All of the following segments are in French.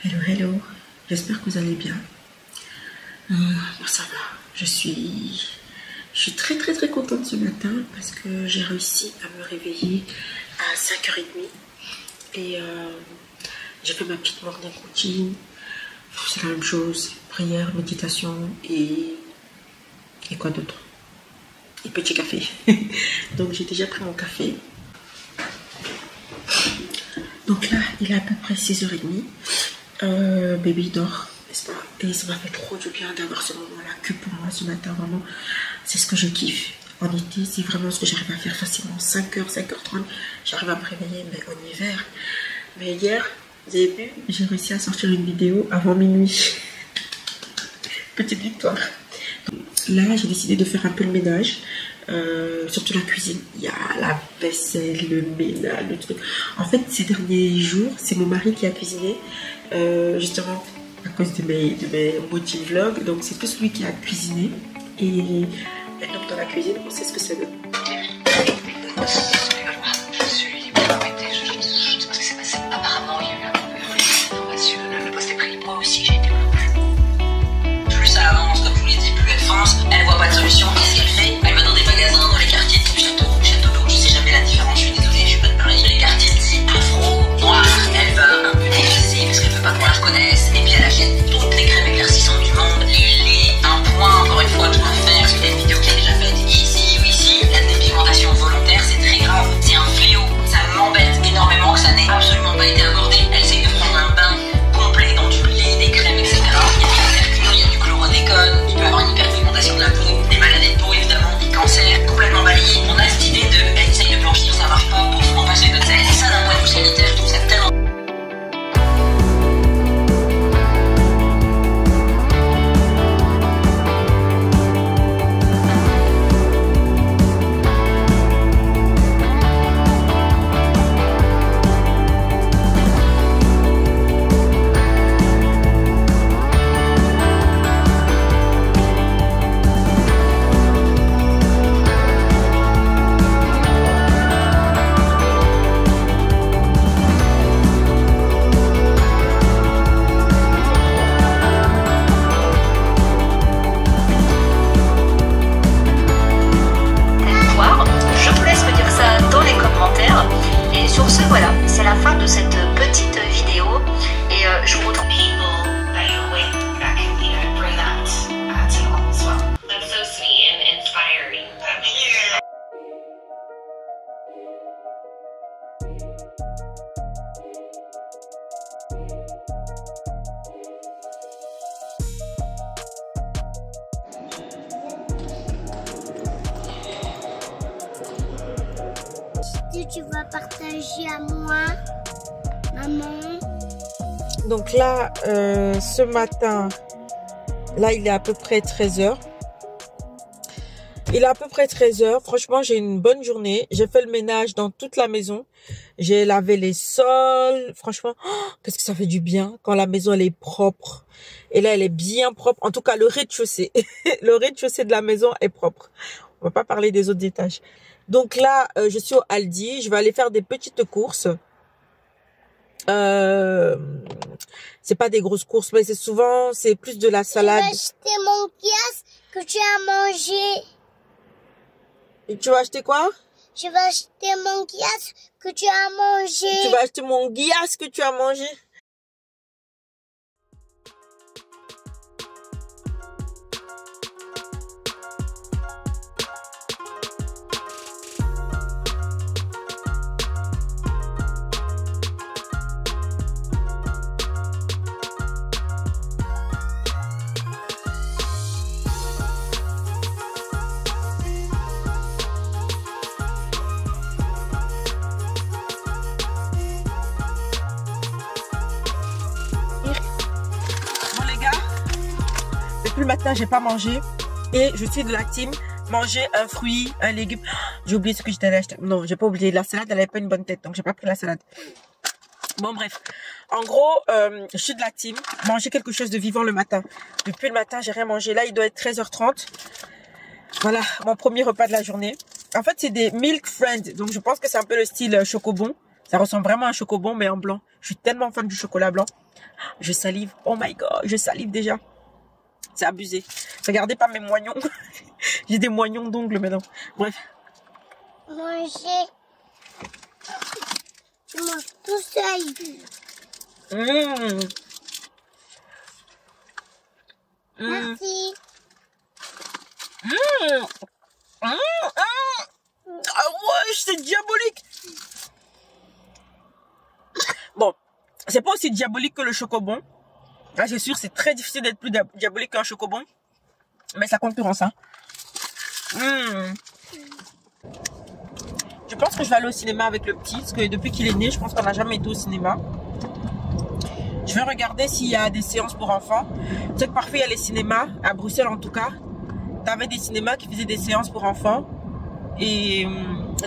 Hello, hello, j'espère que vous allez bien. Moi ça va, je suis très contente ce matin parce que j'ai réussi à me réveiller à 5h30 et j'ai fait ma petite morning routine. C'est la même chose, prière, méditation et quoi d'autre? Et petit café. Donc j'ai déjà pris mon café. Donc là, il est à peu près 6h30. Baby dort, n'est-ce pas? Et ça m'a fait trop du bien d'avoir ce moment-là que pour moi ce matin, vraiment. C'est ce que je kiffe. En été, c'est vraiment ce que j'arrive à faire facilement. 5h, 5h30, j'arrive à me réveiller, mais en hiver. Mais hier, vous avez vu, j'ai réussi à sortir une vidéo avant minuit. Petite victoire. Là, j'ai décidé de faire un peu le ménage. Surtout la cuisine, il y a la vaisselle, le ménage, le truc. En fait, ces derniers jours, c'est mon mari qui a cuisiné, justement à cause de mes motifs vlogs. Donc c'est plus lui qui a cuisiné. Et maintenant dans la cuisine, on sait ce que ça donne. Je suis pas embêtée, je ne sais pas ce qui s'est passé. Apparemment, il y a eu un information, le poste est pris. Moi aussi, j'ai été bloquée. Plus ça avance, comme je vous l'ai dit, plus elle fonce, elle voit pas de solution. Qu'est-ce qu'elle fait? Elle va dans des magasins, dans les quartiers type château d'eau, je sais jamais la différence, je suis désolée, je suis pas de Paris. Les quartiers type afro, noir, elle va un peu déguisée parce qu'elle veut pas qu'on la reconnaisse. Et puis elle achète toutes les crèmes éclaircissantes du monde, les laits, un point, encore une fois, tout à faire, parce qu'il y a une vidéo qui est déjà faite ici ou ici. La dépigmentation volontaire, c'est très grave, c'est un fléau. Ça m'embête énormément que ça n'ait absolument pas été abordé. Elle essaye de prendre un bain complet dans du lait, des crèmes, etc. Il y a du mercure, il y a du chlordécone, il peut y avoir une hyperpigmentation de la peau, des maladies de peau évidemment, des cancers, complètement balayés. On a cette idée de, elle essaye de blanchir, ça marche pas, pour on passe les autres. Et ça d'un point de vue sanitaire, je trouve ça tellement... Et sur ce, voilà, c'est la fin de cette petite vidéo et je vous retrouve. Tu vas partager à moi, maman. Donc là, ce matin, là il est à peu près 13h. Il est à peu près 13h. Franchement, j'ai une bonne journée. J'ai fait le ménage dans toute la maison. J'ai lavé les sols. Franchement, qu'est-ce que ça fait du bien quand la maison elle est propre. Et là, elle est bien propre. En tout cas, le rez-de-chaussée. Le rez-de-chaussée de la maison est propre. On va pas parler des autres étages. Donc là, je suis au Aldi. Je vais aller faire des petites courses. C'est pas des grosses courses, mais c'est plus de la salade. Je vais acheter mon gaz que tu as mangé. Et tu vas acheter quoi? Je vais acheter mon gaz que tu as mangé. Tu vas acheter mon gaz que tu as mangé? Le matin, j'ai pas mangé et je suis de la team manger un fruit, un légume. J'ai oublié ce que j'étais allée acheter. Non, j'ai pas oublié. La salade, elle avait pas une bonne tête, donc j'ai pas pris la salade. Bon, bref. En gros, je suis de la team manger quelque chose de vivant le matin. Depuis le matin, j'ai rien mangé. Là, il doit être 13h30. Voilà, mon premier repas de la journée. En fait, c'est des Milk Friends. Donc, je pense que c'est un peu le style Chocobon. Ça ressemble vraiment à un chocobon, mais en blanc. Je suis tellement fan du chocolat blanc. Je salive. Oh my god, je salive déjà. C'est abusé. Regardez pas mes moignons. J'ai des moignons d'ongles maintenant. Bref. Manger. Je mange tout seul. Merci. Ah ouais, c'est diabolique. Bon, c'est pas aussi diabolique que le chocobon. Là, c'est sûr, c'est très difficile d'être plus diabolique qu'un chocobon. Mais ça concurrence, hein. Je pense que je vais aller au cinéma avec le petit. Parce que depuis qu'il est né, je pense qu'on n'a jamais été au cinéma. Je vais regarder s'il y a des séances pour enfants. Tu sais que parfois, il y a les cinémas, à Bruxelles en tout cas. Tu avais des cinémas qui faisaient des séances pour enfants. Et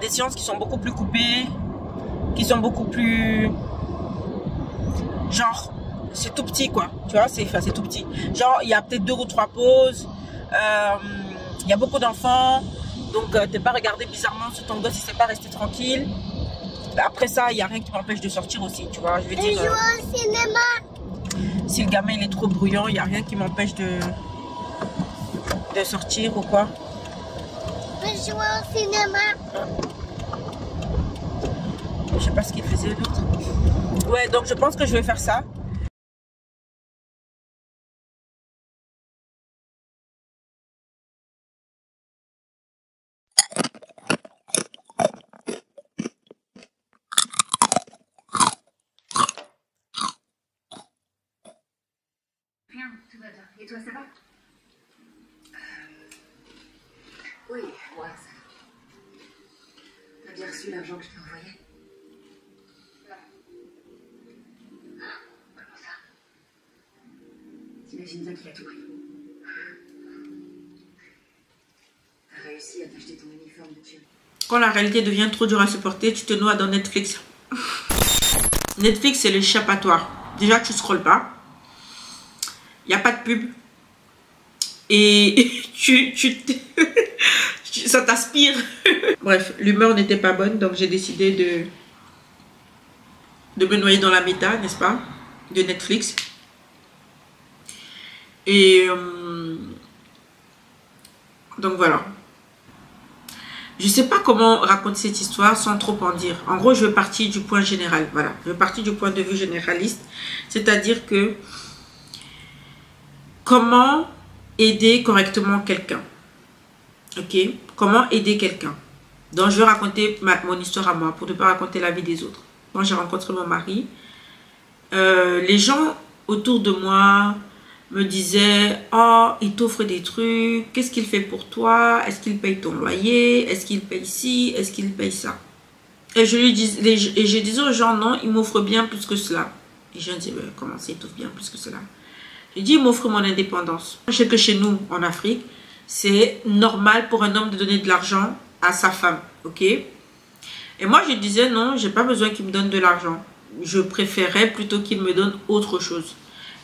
des séances qui sont beaucoup plus coupées. Qui sont beaucoup plus... Genre, c'est tout petit quoi. Tu vois, c'est tout petit. Genre, il y a peut-être 2 ou 3 pauses. Il y a beaucoup d'enfants. Donc, t'es pas regardé bizarrement sur ton gosse, il sait pas rester tranquille. Après ça, il n'y a rien qui m'empêche de sortir aussi, tu vois. Je veux dire, au cinéma. Si le gamin il est trop bruyant, il n'y a rien qui m'empêche de sortir ou quoi. Je vais jouer au cinéma. Je sais pas ce qu'il faisait l'autre. Ouais, donc je pense que je vais faire ça. Rien, tout va bien. Et toi, ça va? Oui, moi, ça va. T'as bien reçu l'argent que je t'ai envoyé? Non. Comment ça? T'imagines bien qu'il a tout pris. T'as réussi à t'acheter ton uniforme de gym. Quand la réalité devient trop dure à supporter, tu te noies dans Netflix. Netflix, c'est l'échappatoire. Déjà, tu scrolles pas. Il n'y a pas de pub. Et ça t'aspire. Bref, l'humeur n'était pas bonne. Donc, j'ai décidé de me noyer dans la méta, n'est-ce pas? De Netflix. Et donc, voilà. Je sais pas comment raconter cette histoire sans trop en dire. En gros, je vais partir du point général. Voilà. Je vais partir du point de vue généraliste. C'est-à-dire que comment aider correctement quelqu'un. Ok? Comment aider quelqu'un. Donc, je vais raconter mon histoire à moi pour ne pas raconter la vie des autres. Quand j'ai rencontré mon mari, les gens autour de moi me disaient « Oh, il t'offre des trucs. Qu'est-ce qu'il fait pour toi? Est-ce qu'il paye ton loyer? Est-ce qu'il paye ci? Est-ce qu'il paye ça ?» Et je disais aux gens « Non, il m'offre bien plus que cela. » Et je dis « Comment ça, il t'offre bien plus que cela ?» Je dis « Il m'offre mon indépendance. » Je sais que chez nous, en Afrique, c'est normal pour un homme de donner de l'argent à sa femme. Ok? Et moi, je disais « Non, j'ai pas besoin qu'il me donne de l'argent. Je préférais plutôt qu'il me donne autre chose. »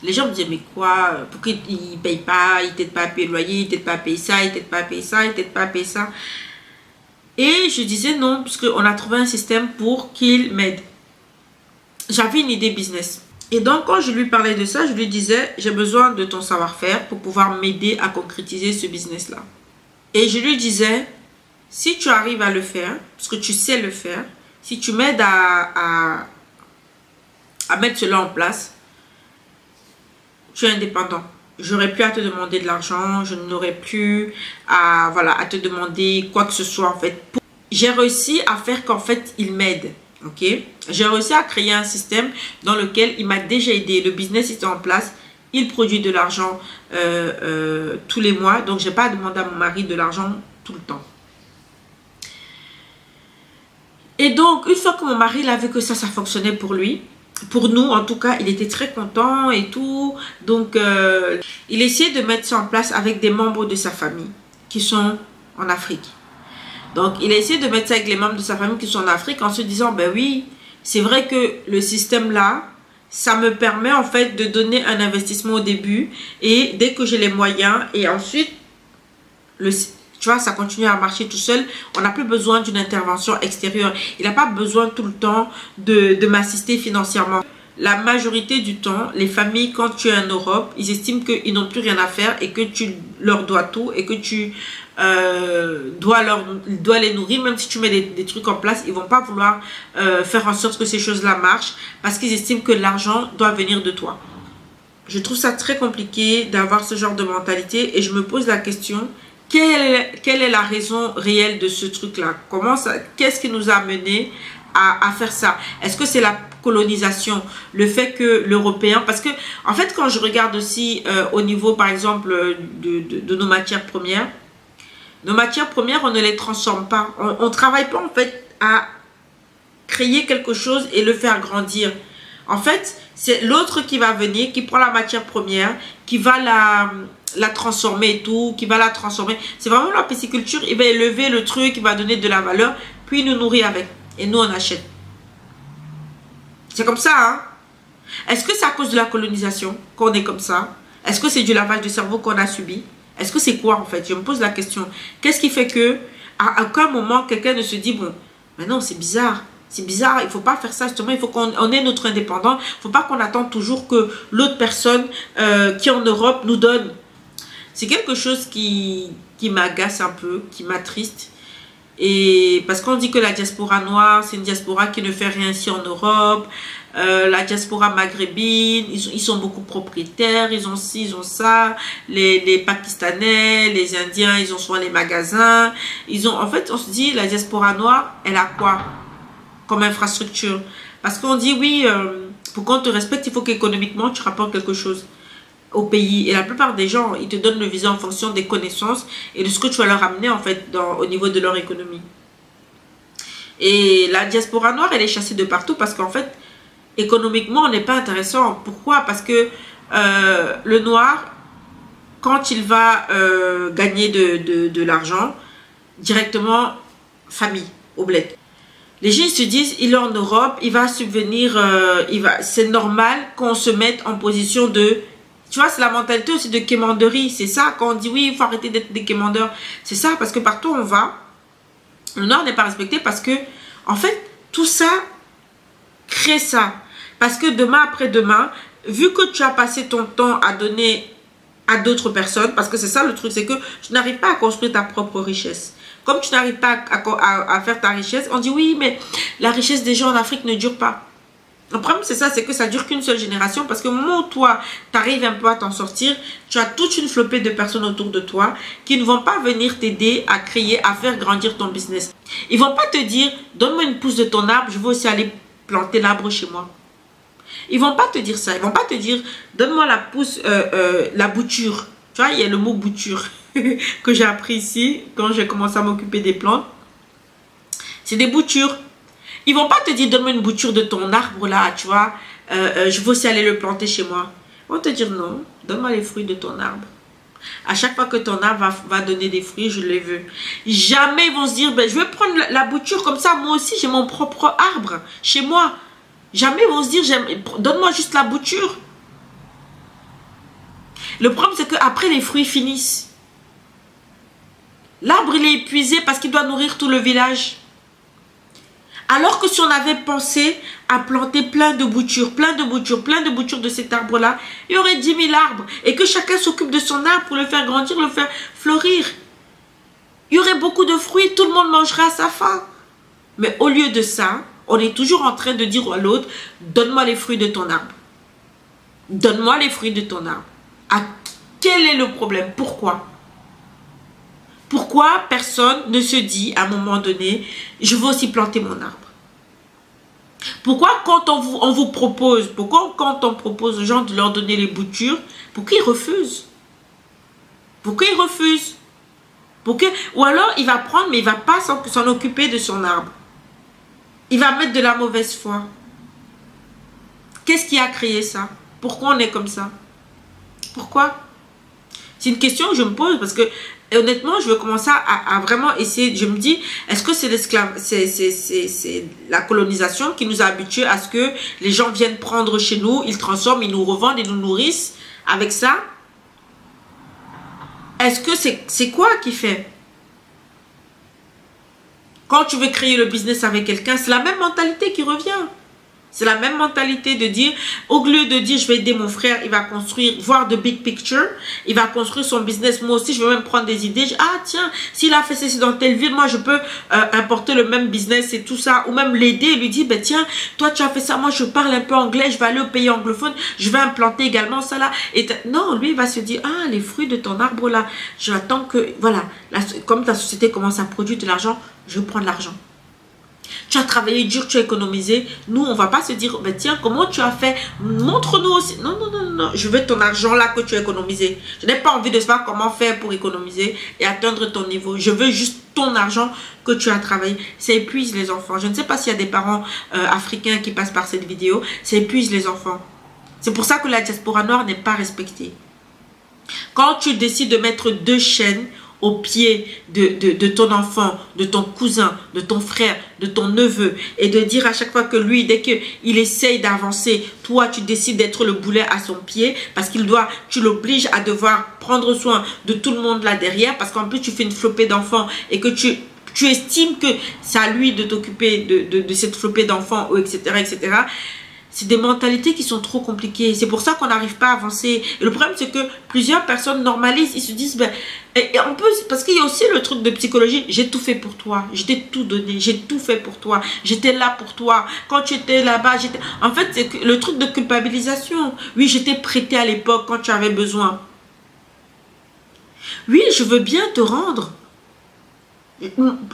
Les gens me disaient, mais quoi, pourquoi il ne paye pas, il t'aide pas à payer le loyer, il t'aide pas à payer ça, il t'aide pas à payer ça, il t'aide pas à payer ça. Et je disais non, parce qu'on a trouvé un système pour qu'il m'aide. J'avais une idée business. Et donc, quand je lui parlais de ça, je lui disais, j'ai besoin de ton savoir-faire pour pouvoir m'aider à concrétiser ce business-là. Et je lui disais, si tu arrives à le faire, parce que tu sais le faire, si tu m'aides à mettre cela en place, tu es indépendant. J'aurais plus à te demander de l'argent. Je n'aurais plus à te demander quoi que ce soit en fait. J'ai réussi à faire qu'en fait, il m'aide. Ok? J'ai réussi à créer un système dans lequel il m'a déjà aidé. Le business était en place. Il produit de l'argent tous les mois. Donc, je n'ai pas à demander à mon mari de l'argent tout le temps. Et donc, une fois que mon mari a vu que ça fonctionnait pour lui, pour nous, en tout cas, il était très content et tout. Donc, il essayait de mettre ça en place avec des membres de sa famille qui sont en Afrique. Donc, il a essayé de mettre ça avec les membres de sa famille qui sont en Afrique en se disant, ben oui, c'est vrai que le système là, ça me permet en fait de donner un investissement au début et dès que j'ai les moyens et ensuite, Tu vois, ça continue à marcher tout seul. On n'a plus besoin d'une intervention extérieure. Il n'a pas besoin tout le temps de m'assister financièrement. La majorité du temps, les familles, quand tu es en Europe, ils estiment qu'ils n'ont plus rien à faire et que tu leur dois tout et que tu dois les nourrir. Même si tu mets des trucs en place, ils ne vont pas vouloir faire en sorte que ces choses-là marchent parce qu'ils estiment que l'argent doit venir de toi. Je trouve ça très compliqué d'avoir ce genre de mentalité et je me pose la question, quelle est la raison réelle de ce truc-là? Qu'est-ce qui nous a amené à faire ça? Est-ce que c'est la colonisation, le fait que l'Européen, parce que en fait quand je regarde aussi au niveau par exemple de nos matières premières, on ne les transforme pas, on ne travaille pas en fait à créer quelque chose et le faire grandir. En fait c'est l'autre qui va venir, qui prend la matière première, qui va la transformer et tout, qui va la transformer. C'est vraiment la pisciculture, il va élever le truc, il va donner de la valeur, puis il nous nourrit avec et nous on achète. C'est comme ça, hein? Est-ce que c'est à cause de la colonisation qu'on est comme ça? Est-ce que c'est du lavage de cerveau qu'on a subi? Est-ce que c'est quoi en fait? Je me pose la question. Qu'est-ce qui fait que à aucun moment quelqu'un ne se dit bon, mais non, c'est bizarre. C'est bizarre, il ne faut pas faire ça justement, il faut qu'on ait notre indépendant. Il ne faut pas qu'on attende toujours que l'autre personne qui est en Europe nous donne. C'est quelque chose qui m'agace un peu, qui m'attriste. Et parce qu'on dit que la diaspora noire, c'est une diaspora qui ne fait rien ici en Europe. La diaspora maghrébine, ils sont beaucoup propriétaires, ils ont ci, ils ont ça. Les Pakistanais, les Indiens, ils ont souvent les magasins. En fait, on se dit, la diaspora noire, elle a quoi comme infrastructure? Parce qu'on dit, oui, pour qu'on te respecte, il faut qu'économiquement, tu rapportes quelque chose au pays. Et la plupart des gens, ils te donnent le visa en fonction des connaissances et de ce que tu vas leur amener en fait au niveau de leur économie. Et la diaspora noire, elle est chassée de partout parce qu'en fait, économiquement, on n'est pas intéressant. Pourquoi? Parce que le noir, quand il va gagner de l'argent, directement, famille, au bled. Les gens se disent, il est en Europe, il va subvenir, c'est normal qu'on se mette en position de... Tu vois, c'est la mentalité aussi de quémanderie. C'est ça, quand on dit oui, il faut arrêter d'être des quémandeurs. C'est ça, parce que partout où on va, le Nord n'est pas respecté parce que, en fait, tout ça crée ça. Parce que demain après demain, vu que tu as passé ton temps à donner à d'autres personnes, parce que c'est ça le truc, c'est que tu n'arrives pas à construire ta propre richesse. Comme tu n'arrives pas à faire ta richesse, on dit oui, mais la richesse des gens en Afrique ne dure pas. Le problème, c'est ça, c'est que ça dure qu'une seule génération parce que au moment où toi, tu arrives un peu à t'en sortir, tu as toute une flopée de personnes autour de toi qui ne vont pas venir t'aider à créer, à faire grandir ton business. Ils ne vont pas te dire, donne-moi une pousse de ton arbre, je vais aussi aller planter l'arbre chez moi. Ils ne vont pas te dire ça. Ils ne vont pas te dire, donne-moi la pousse, la bouture. Tu vois, il y a le mot bouture que j'ai appris ici quand j'ai commencé à m'occuper des plantes. C'est des boutures. Ils vont pas te dire, donne-moi une bouture de ton arbre là, tu vois. Je veux aussi aller le planter chez moi. Ils vont te dire, non, donne-moi les fruits de ton arbre. À chaque fois que ton arbre va donner des fruits, je les veux. Jamais ils vont se dire, ben, je vais prendre la bouture comme ça, moi aussi j'ai mon propre arbre chez moi. Jamais ils vont se dire, donne-moi juste la bouture. Le problème c'est qu'après les fruits finissent. L'arbre il est épuisé parce qu'il doit nourrir tout le village. Alors que si on avait pensé à planter plein de boutures de cet arbre-là, il y aurait 10 000 arbres. Et que chacun s'occupe de son arbre pour le faire grandir, le faire fleurir. Il y aurait beaucoup de fruits, tout le monde mangerait à sa faim. Mais au lieu de ça, on est toujours en train de dire à l'autre, donne-moi les fruits de ton arbre. Donne-moi les fruits de ton arbre. Quel est le problème? Pourquoi? Pourquoi personne ne se dit à un moment donné, je veux aussi planter mon arbre? Pourquoi quand on vous propose, quand on propose aux gens de leur donner les boutures, pourquoi ils refusent? Pourquoi ils refusent? Ou alors il va prendre mais il ne va pas s'en occuper de son arbre. Il va mettre de la mauvaise foi. Qu'est-ce qui a créé ça? Pourquoi on est comme ça? Pourquoi? C'est une question que je me pose parce que honnêtement, je veux commencer à vraiment essayer. Je me dis, est-ce que c'est c'est la colonisation qui nous a habitués à ce que les gens viennent prendre chez nous, ils transforment, ils nous revendent, ils nous nourrissent avec ça? Est-ce que c'est quoi qui fait? Quand tu veux créer le business avec quelqu'un, c'est la même mentalité qui revient. C'est la même mentalité de dire, au lieu de dire je vais aider mon frère, il va construire, voir the big picture, il va construire son business. Moi aussi, je veux même prendre des idées. Ah tiens, s'il a fait ceci dans telle ville, moi je peux importer le même business et tout ça. Ou même l'aider et lui dire, ben tiens, toi tu as fait ça, moi je parle un peu anglais, je vais aller au pays anglophone, je vais implanter également ça là. Et non, lui il va se dire, ah les fruits de ton arbre là, j'attends que, voilà, comme ta société commence à produire de l'argent, je prends de l'argent. Tu as travaillé dur, tu as économisé. Nous, on ne va pas se dire, ben tiens, comment tu as fait? Montre-nous aussi. Non, non, non, non. Je veux ton argent là que tu as économisé. Je n'ai pas envie de savoir comment faire pour économiser et atteindre ton niveau. Je veux juste ton argent que tu as travaillé. Ça épuise les enfants. Je ne sais pas s'il y a des parents africains qui passent par cette vidéo. Ça épuise les enfants. C'est pour ça que la diaspora noire n'est pas respectée. Quand tu décides de mettre 2 chaînes au pied de ton enfant, de ton cousin, de ton frère, de ton neveu, et de dire à chaque fois que lui, dès qu'il essaye d'avancer, toi tu décides d'être le boulet à son pied, parce tu l'obliges à devoir prendre soin de tout le monde là derrière, parce qu'en plus tu fais une flopée d'enfants et que tu estimes que c'est à lui de t'occuper de cette flopée d'enfants, etc., etc. C'est des mentalités qui sont trop compliquées. C'est pour ça qu'on n'arrive pas à avancer. Et le problème, c'est que plusieurs personnes normalisent. Ils se disent, ben, et on peut, parce qu'il y a aussi le truc de psychologie. J'ai tout fait pour toi. Je t'ai tout donné. J'ai tout fait pour toi. J'étais là pour toi. Quand tu étais là-bas, j'étais... En fait, c'est le truc de culpabilisation. Oui, j'étais prêté à l'époque quand tu avais besoin. Oui, je veux bien te rendre.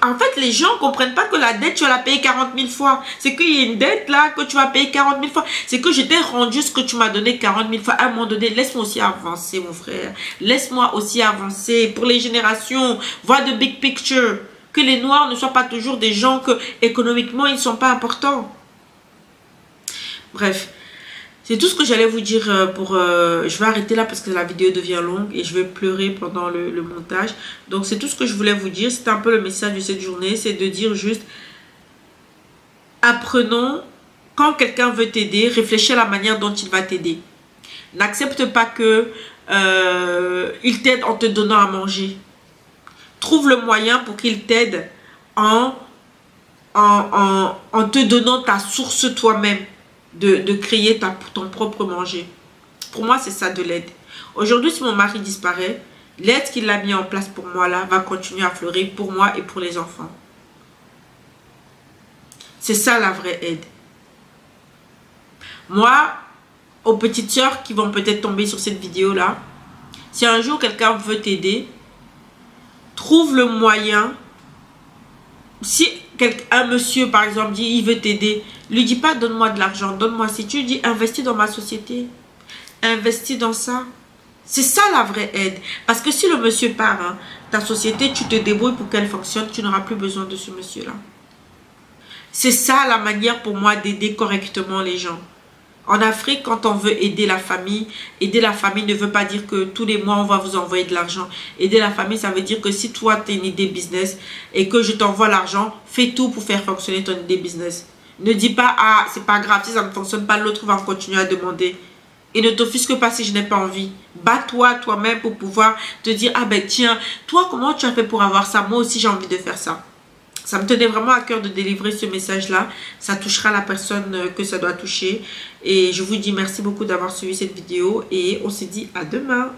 En fait, les gens ne comprennent pas que la dette, tu vas la payer 40 000 fois. C'est qu'il y a une dette là que tu vas payer 40 000 fois. C'est que je t'ai rendu ce que tu m'as donné 40 000 fois. À un moment donné, laisse-moi aussi avancer, mon frère. Laisse-moi aussi avancer pour les générations. Vois the big picture. Que les Noirs ne soient pas toujours des gens que économiquement, ils ne sont pas importants. Bref. C'est tout ce que j'allais vous dire je vais arrêter là parce que la vidéo devient longue et je vais pleurer pendant le montage. Donc c'est tout ce que je voulais vous dire. C'est un peu le message de cette journée. C'est de dire juste, apprenons, quand quelqu'un veut t'aider, réfléchis à la manière dont il va t'aider. N'accepte pas que il t'aide en te donnant à manger. Trouve le moyen pour qu'il t'aide en te donnant ta source toi-même. De créer ton propre manger. Pour moi, c'est ça de l'aide. Aujourd'hui, si mon mari disparaît, l'aide qu'il a mis en place pour moi là va continuer à fleurir pour moi et pour les enfants. C'est ça la vraie aide. Moi, aux petites sœurs qui vont peut-être tomber sur cette vidéo là, si un jour quelqu'un veut t'aider, trouve le moyen. Si un monsieur par exemple dit il veut t'aider, lui dis pas donne-moi de l'argent, donne-moi, si tu dis investis dans ma société, investis dans ça. C'est ça la vraie aide. Parce que si le monsieur part, hein, ta société, tu te débrouilles pour qu'elle fonctionne, tu n'auras plus besoin de ce monsieur là. C'est ça la manière pour moi d'aider correctement les gens. En Afrique, quand on veut aider la famille ne veut pas dire que tous les mois, on va vous envoyer de l'argent. Aider la famille, ça veut dire que si toi, tu as une idée business et que je t'envoie l'argent, fais tout pour faire fonctionner ton idée business. Ne dis pas, ah, c'est pas grave, si ça ne fonctionne pas, l'autre va continuer à demander. Et ne t'offusque pas si je n'ai pas envie. Bats-toi toi-même pour pouvoir te dire, ah ben tiens, toi, comment tu as fait pour avoir ça? Moi aussi, j'ai envie de faire ça. Ça me tenait vraiment à cœur de délivrer ce message-là. Ça touchera la personne que ça doit toucher. Et je vous dis merci beaucoup d'avoir suivi cette vidéo. Et on se dit à demain.